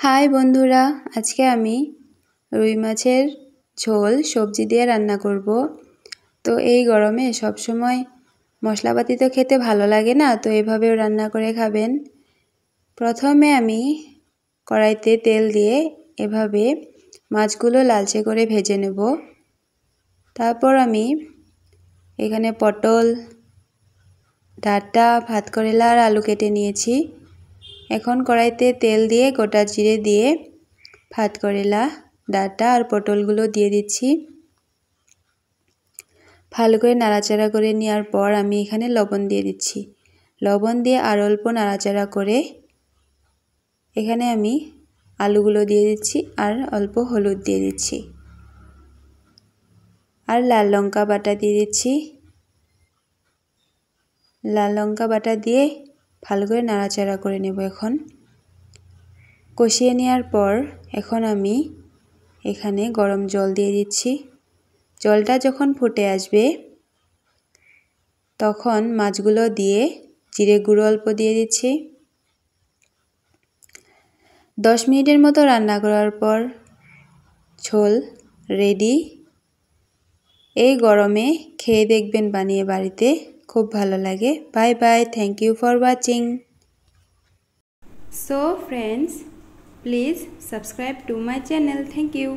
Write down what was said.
High বন্ধুরা, আজকে আমি রুই মাছের ঝোল সবজি দিয়ে রান্না করব। তো এই গরমে সব সময় মশলাপাতি তো খেতে ভালো লাগে না, তো এভাবেও রান্না করে খাবেন। প্রথমে আমি কড়াইতে তেল দিয়ে এভাবে মাছগুলো লালচে করে ভেজে নেব। তারপর আমি এখানে পটল, ডাঁটা, ভাতকরেলা আর আলু কেটে নিয়েছি। এখন কড়াইতে তেল দিয়ে গোটা জিরে দিয়ে ভাতকরেলা, ডাঁটা আর পটলগুলো দিয়ে দিচ্ছি। ভালো করে নাড়াচাড়া করে নেওয়ার পর আমি এখানে লবণ দিয়ে দিচ্ছি। লবণ দিয়ে আর অল্প নাড়াচাড়া করে এখানে আমি আলুগুলো দিয়ে দিচ্ছি আর অল্প হলুদ দিয়ে দিচ্ছি আর লাল লঙ্কা বাটা দিয়ে দিচ্ছি। লাল লঙ্কা বাটা দিয়ে ভালো করে নাড়াচাড়া করে নেব। এখন কষিয়ে নেওয়ার পর এখন আমি এখানে গরম জল দিয়ে দিচ্ছি। জলটা যখন ফুটে আসবে তখন মাছগুলো দিয়ে জিরে গুঁড়ো অল্প দিয়ে দিচ্ছি। 10 মিনিটের মতো রান্না করার পর ঝোল রেডি। এই গরমে খেয়ে দেখবেন বানিয়ে বাড়িতে, খুব ভালো লাগে। Bye bye, thank you for watching. So friends, please subscribe to my channel. Thank you.